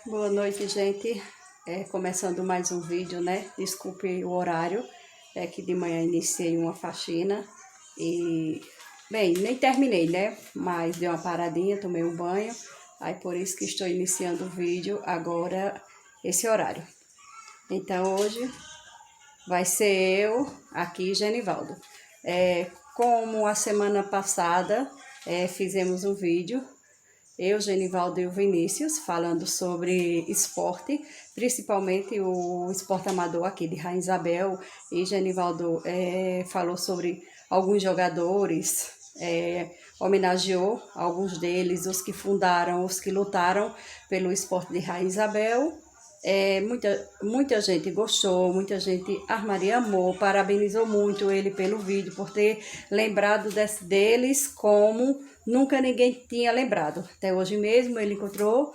Boa noite, gente. Começando mais um vídeo, né? Desculpe o horário, é que de manhã iniciei uma faxina e, bem, nem terminei, né? Mas dei uma paradinha, tomei um banho, aí por isso que estou iniciando o vídeo agora, esse horário. Então, hoje vai ser eu aqui, Genivaldo. Como a semana passada fizemos um vídeo, eu, Genivaldo e o Vinícius, falando sobre esporte, principalmente o esporte amador aqui de Rainha Isabel. E Genivaldo falou sobre alguns jogadores, homenageou alguns deles, os que fundaram, os que lutaram pelo esporte de Rainha Isabel. Muita gente gostou, muita gente amou, parabenizou muito ele pelo vídeo, por ter lembrado deles como nunca ninguém tinha lembrado. Até hoje mesmo ele encontrou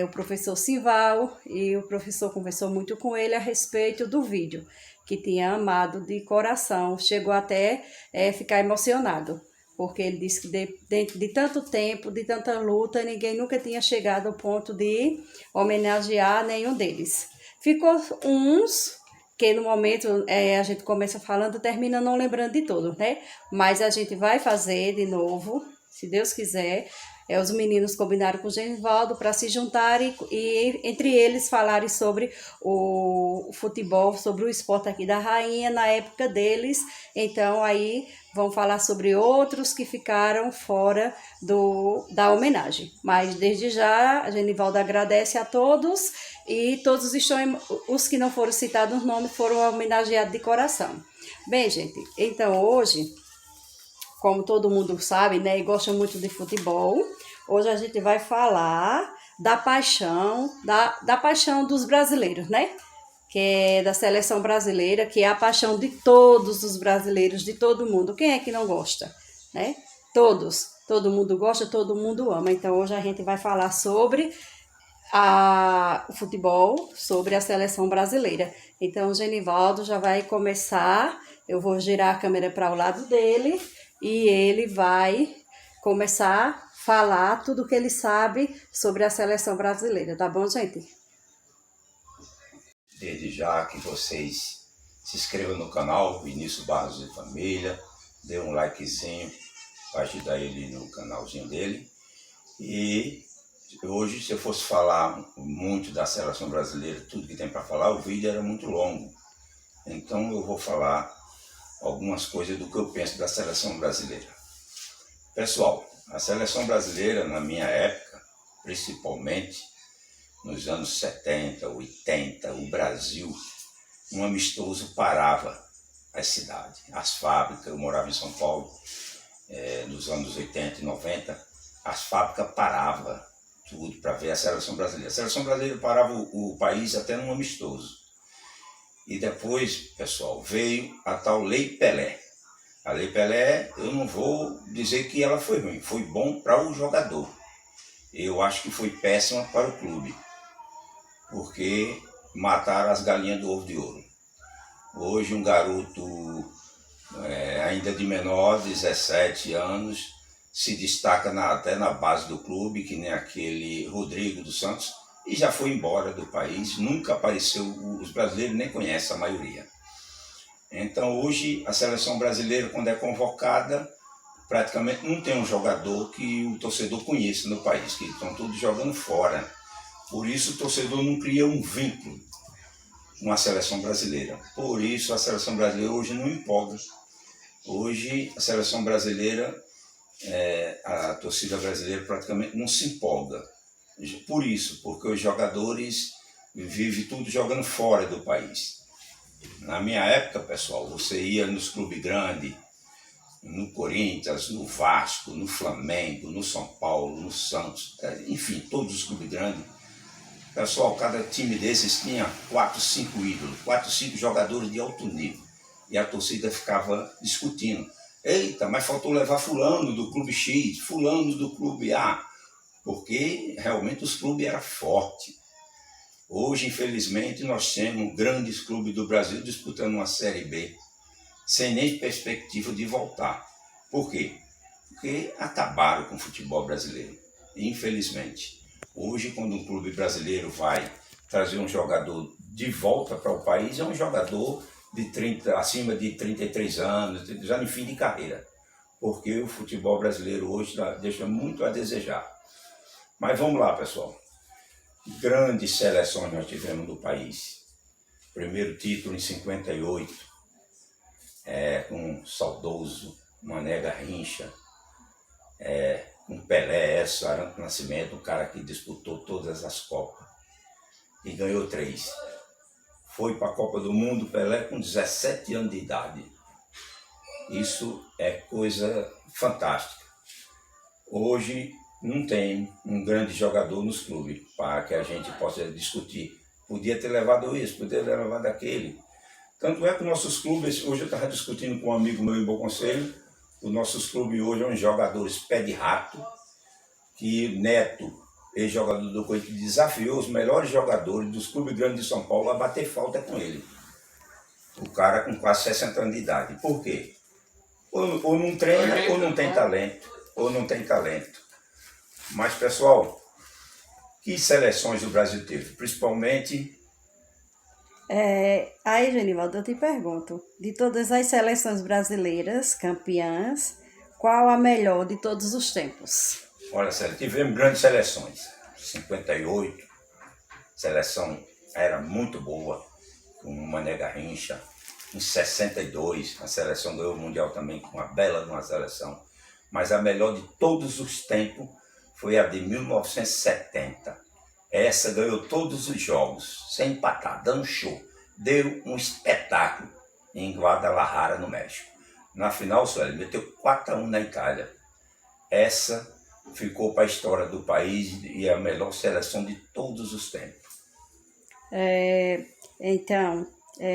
o professor Simval e o professor conversou muito com ele a respeito do vídeo, que tinha amado de coração, chegou até ficar emocionado. Porque ele disse que dentro de tanto tempo, de tanta luta, ninguém nunca tinha chegado ao ponto de homenagear nenhum deles. Ficou uns que no momento a gente começa falando, termina não lembrando de todos, né? Mas a gente vai fazer de novo, se Deus quiser. Os meninos combinaram com o Genivaldo para se juntarem e entre eles falarem sobre o futebol, sobre o esporte aqui da Rainha na época deles. Então aí vão falar sobre outros que ficaram fora da homenagem. Mas desde já a Genivaldo agradece a todos e todos os que não foram citados os nomes foram homenageados de coração. Bem, gente, então hoje, como todo mundo sabe, né, e gosta muito de futebol, hoje a gente vai falar da paixão dos brasileiros, né? Que é da seleção brasileira, que é a paixão de todos os brasileiros, de todo mundo. Quem é que não gosta, né? Todos. Todo mundo gosta, todo mundo ama. Então hoje a gente vai falar sobre o futebol, sobre a seleção brasileira. Então o Genivaldo já vai começar, eu vou girar a câmera para o lado dele e ele vai começar a falar tudo o que ele sabe sobre a seleção brasileira, tá bom, gente? Desde já que vocês se inscrevam no canal Vinícius Barros e Família, dê um likezinho para ajudar ele no canalzinho dele. E hoje, se eu fosse falar muito da seleção brasileira, tudo que tem para falar, o vídeo era muito longo. Então eu vou falar algumas coisas do que eu penso da seleção brasileira. Pessoal, a seleção brasileira, na minha época, principalmente nos anos 70, 80, o Brasil, um amistoso parava as cidades, as fábricas. Eu morava em São Paulo, nos anos 80 e 90, as fábricas paravam tudo para ver a seleção brasileira. A seleção brasileira parava o país até num amistoso. E depois, pessoal, veio a tal Lei Pelé. A Lei Pelé, eu não vou dizer que ela foi ruim, foi bom para o jogador. Eu acho que foi péssima para o clube, porque mataram as galinhas do ovo de ouro. Hoje um garoto ainda de menor, 17 anos, se destaca até na base do clube, que nem aquele Rodrigo dos Santos, e já foi embora do país, nunca apareceu, os brasileiros nem conhecem a maioria. Então hoje a seleção brasileira, quando é convocada, praticamente não tem um jogador que o torcedor conheça no país, que estão todos jogando fora. Por isso o torcedor não cria um vínculo com a seleção brasileira. Por isso a seleção brasileira hoje não empolga. Hoje a seleção brasileira, a torcida brasileira praticamente não se empolga. Por isso, porque os jogadores vivem tudo jogando fora do país. Na minha época, pessoal, você ia nos clubes grandes, no Corinthians, no Vasco, no Flamengo, no São Paulo, no Santos, enfim, todos os clubes grandes. Pessoal, cada time desses tinha 4, 5 ídolos, 4, 5 jogadores de alto nível. E a torcida ficava discutindo. Eita, mas faltou levar fulano do clube X, fulano do clube A. Porque realmente os clubes eram fortes. Hoje, infelizmente, nós temos grandes clubes do Brasil disputando uma Série B, sem nem perspectiva de voltar. Por quê? Porque acabaram com o futebol brasileiro, infelizmente. Hoje, quando um clube brasileiro vai trazer um jogador de volta para o país, é um jogador de 30, acima de 33 anos, já no fim de carreira. Porque o futebol brasileiro hoje deixa muito a desejar. Mas vamos lá, pessoal. Grandes seleções nós tivemos no país. Primeiro título em 58, com o saudoso Mané Garrincha, com Pelé, Arantes Nascimento, um cara que disputou todas as Copas e ganhou 3. Foi para a Copa do Mundo, Pelé, com 17 anos de idade. Isso é coisa fantástica. Hoje não tem um grande jogador nos clubes para que a gente possa discutir. Podia ter levado isso, podia ter levado aquele. Tanto é que nossos clubes, hoje eu estava discutindo com um amigo meu em Bom Conselho, os nossos clubes hoje são jogadores pé de rato, que Neto, ex-jogador do Corinthians, desafiou os melhores jogadores dos clubes grandes de São Paulo a bater falta com ele. O cara com quase 60 anos de idade. Por quê? Ou não treina, ou não tem talento, ou não tem talento. Mas, pessoal, que seleções o Brasil teve? Principalmente... Aí, Genivaldo, eu te pergunto, de todas as seleções brasileiras campeãs, qual a melhor de todos os tempos? Olha, Célia, tivemos grandes seleções. 58, seleção era muito boa, com o Mané Garrincha. Em 62, a seleção ganhou o Mundial também, com uma bela de uma seleção. Mas a melhor de todos os tempos foi a de 1970. Essa ganhou todos os jogos, sem empatar, dando show. Deu um espetáculo em Guadalajara, no México. Na final, Sueli, meteu 4-1 na Itália. Essa ficou para a história do país e é a melhor seleção de todos os tempos. Então,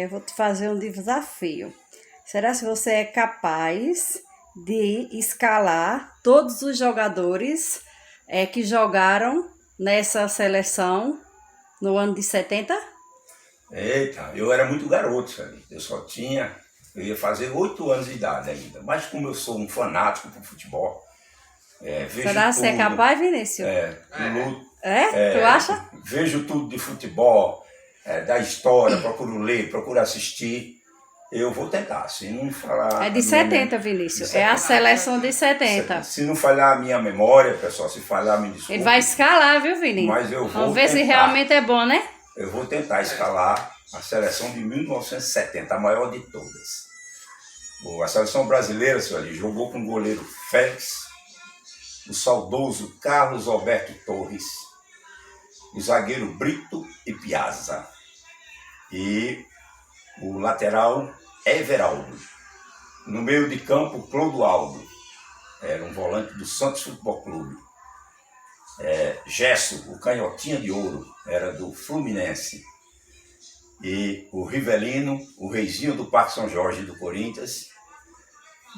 vou te fazer um desafio. Será que você é capaz de escalar todos os jogadores que jogaram nessa seleção no ano de 70? Eita, eu era muito garoto, sabe? Eu ia fazer 8 anos de idade ainda. Mas como eu sou um fanático por futebol, vejo Será que tudo. você é capaz, Vinícius? Tu acha? Vejo tudo de futebol, da história, procuro ler, procuro assistir. Eu vou tentar, se não falar... É de 70, Vinícius. É a seleção de 70. Se não falhar a minha memória, pessoal, se falhar, me desculpe. Ele vai escalar, viu, Vinícius? Mas eu vou Vamos ver tentar. se realmente é bom, né? Eu vou tentar escalar a seleção de 1970, a maior de todas. A seleção brasileira, senhor, jogou com o goleiro Félix, o saudoso Carlos Alberto Torres, o zagueiro Brito e Piazza e o lateral Everaldo. No meio de campo, Clodoaldo, era um volante do Santos Futebol Clube. Gesso, o canhotinha de ouro, era do Fluminense. E o Rivelino, o reizinho do Parque São Jorge do Corinthians.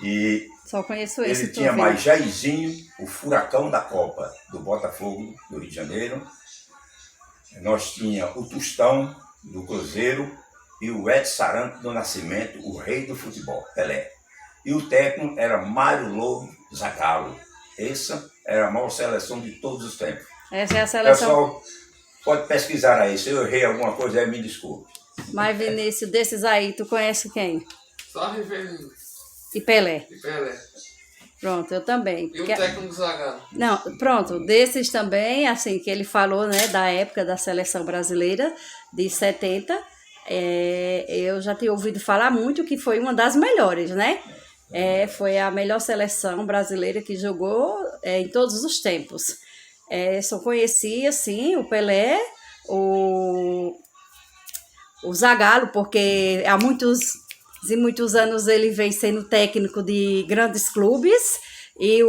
E só conheço esse. Ele tinha mais Jairzinho, o furacão da Copa do Botafogo, do Rio de Janeiro. Nós tínhamos o Tostão, do Cruzeiro, e o Edson Arantes do Nascimento, o rei do futebol, Pelé. E o técnico era Mário Lobo Zagallo. Essa era a maior seleção de todos os tempos. Essa é a seleção. Pessoal, pode pesquisar aí. Se eu errei alguma coisa, me desculpe. Mas, Vinícius, desses aí, tu conhece quem? Só Rivelino. E Pelé. E Pelé. Pronto, eu também. E o técnico do Zagallo. Não, pronto, desses também, assim, que ele falou, né, da época da seleção brasileira, de 70, eu já tinha ouvido falar muito que foi uma das melhores, né? Foi a melhor seleção brasileira que jogou em todos os tempos. Só conhecia, assim, o Pelé, o Zagallo, porque há muitos anos ele vem sendo técnico de grandes clubes, e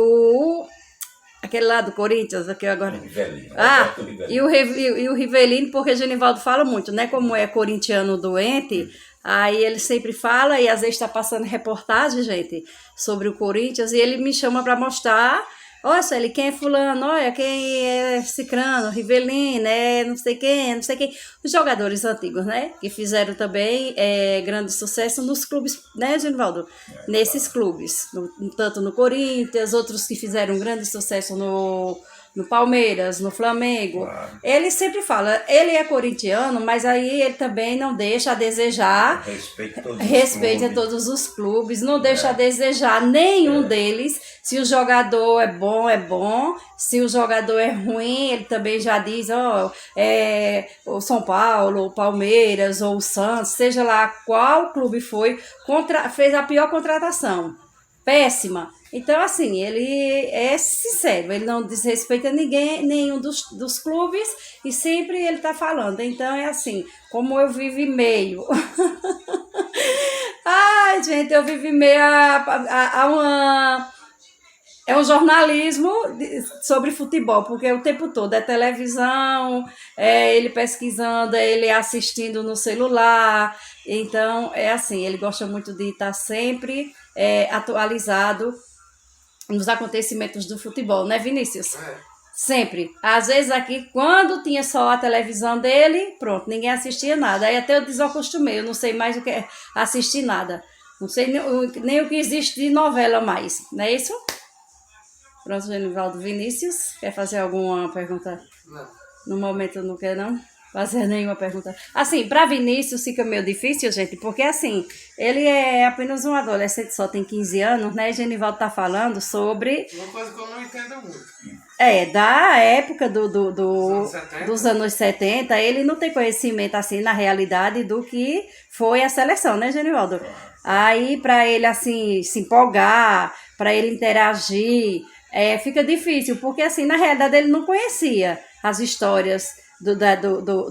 aquele lá do Corinthians, aqui agora. Rivelino. E o Rivelino, porque Genivaldo fala muito, né? Como é corintiano doente, aí ele sempre fala, e às vezes está passando reportagem, gente, sobre o Corinthians, e ele me chama para mostrar. Olha, Sueli, quem é fulano, olha, quem é cicrano, Rivelino, não sei quem. Os jogadores antigos, né? Que fizeram também grande sucesso nos clubes, né, Genivaldo? Nesses clubes. Tanto no Corinthians, outros que fizeram grande sucesso no no Palmeiras, no Flamengo. Claro. Ele sempre fala, ele é corintiano, mas aí ele também não deixa a desejar. Respeita todos os clubes, não deixa a desejar nenhum deles. Se o jogador é bom. Se o jogador é ruim, ele também já diz, o São Paulo, o Palmeiras ou o Santos, seja lá qual clube foi, fez a pior contratação. Péssima. Então, assim, ele é sincero, ele não desrespeita nenhum dos clubes e sempre ele tá falando. Então, é assim, como eu vivo em meio. Ai, gente, eu vivo em meio é um jornalismo sobre futebol, porque o tempo todo é televisão, é ele pesquisando, é ele assistindo no celular. Então, é assim, ele gosta muito de estar sempre atualizado nos acontecimentos do futebol, né, Vinícius? Sempre. Às vezes aqui, quando tinha só a televisão dele, pronto, ninguém assistia nada. Aí até eu desacostumei, eu não sei mais o que é assistir nada. Não sei nem o que existe de novela mais, não é isso? Pronto, Genivaldo. Vinícius, quer fazer alguma pergunta? Não. No momento não quer, não? Fazer nenhuma pergunta. Assim, para Vinícius fica meio difícil, gente, porque assim, ele é apenas um adolescente, só tem 15 anos, né? Genivaldo tá falando sobre... Uma coisa que eu não entendo muito. Da época Dos dos anos 70, ele não tem conhecimento, assim, na realidade, do que foi a seleção, né, Genivaldo? Aí, para ele, assim, se empolgar, para ele interagir, fica difícil, porque, assim, na realidade, ele não conhecia as histórias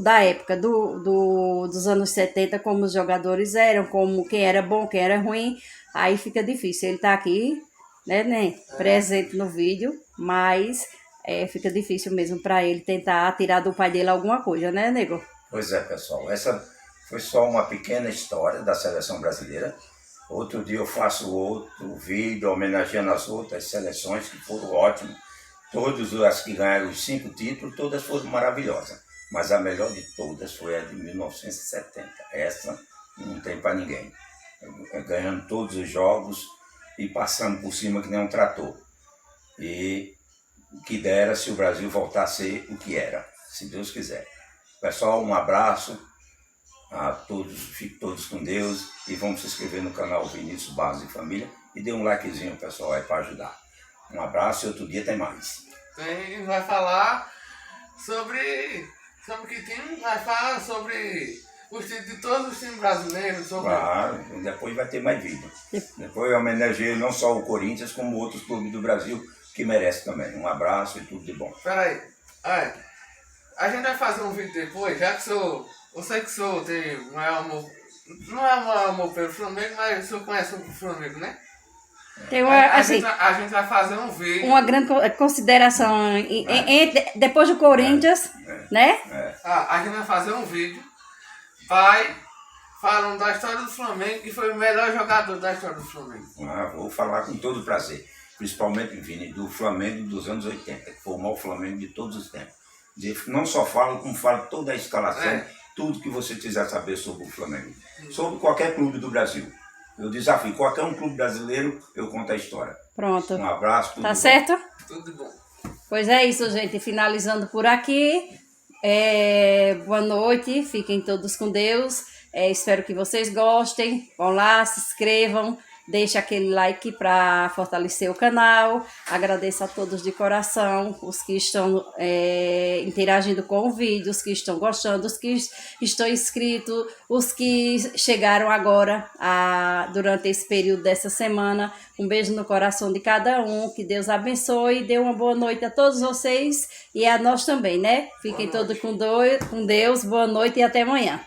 da época dos anos 70, como os jogadores eram, como quem era bom, quem era ruim. Aí fica difícil. Ele tá aqui, né, presente no vídeo, mas fica difícil mesmo para ele tentar tirar do pai dele alguma coisa, né, nego? Pois é, pessoal. Essa foi só uma pequena história da seleção brasileira. Outro dia eu faço outro vídeo homenageando as outras seleções que foram ótimas. Todas as que ganharam os 5 títulos, todas foram maravilhosas. Mas a melhor de todas foi a de 1970. Essa não tem para ninguém. Ganhando todos os jogos e passando por cima que nem um trator. E o que dera se o Brasil voltar a ser o que era, se Deus quiser. Pessoal, um abraço a todos, fiquem todos com Deus e vamos se inscrever no canal Vinícius Barros e Família e dê um likezinho, pessoal, para ajudar. Um abraço e outro dia tem mais. Vai falar sobre que time, vai falar sobre os títulos de todos os times brasileiros. Claro, depois vai ter mais vídeo. Depois eu homenageio não só o Corinthians, como outros clubes do Brasil que merecem também. Um abraço e tudo de bom. Peraí, a gente vai fazer um vídeo depois, já que eu sei que o senhor tem maior amor, não é maior amor pelo Flamengo, mas o senhor conhece o Flamengo, né? Tem a gente vai fazer um vídeo. Uma grande consideração depois do Corinthians, né? A gente vai fazer um vídeo, falando da história do Flamengo, que foi o melhor jogador da história do Flamengo. Vou falar com todo prazer, principalmente, Vini, do Flamengo dos anos 80, que foi o maior Flamengo de todos os tempos. Não só falo, como falo toda a escalação, tudo que você quiser saber sobre o Flamengo. Sobre qualquer clube do Brasil. Eu desafio, qualquer um clube brasileiro, eu conto a história. Pronto. Um abraço, tudo tá bom. Certo? Tudo bom. Pois é isso, gente. Finalizando por aqui. Boa noite, fiquem todos com Deus. Espero que vocês gostem. Vão lá, se inscrevam. Deixe aquele like para fortalecer o canal. Agradeço a todos de coração, os que estão interagindo com o vídeo, os que estão gostando, os que estão inscritos, os que chegaram agora durante esse período dessa semana. Um beijo no coração de cada um, que Deus abençoe, dê uma boa noite a todos vocês e a nós também, né? Fiquem todos com Deus, boa noite e até amanhã.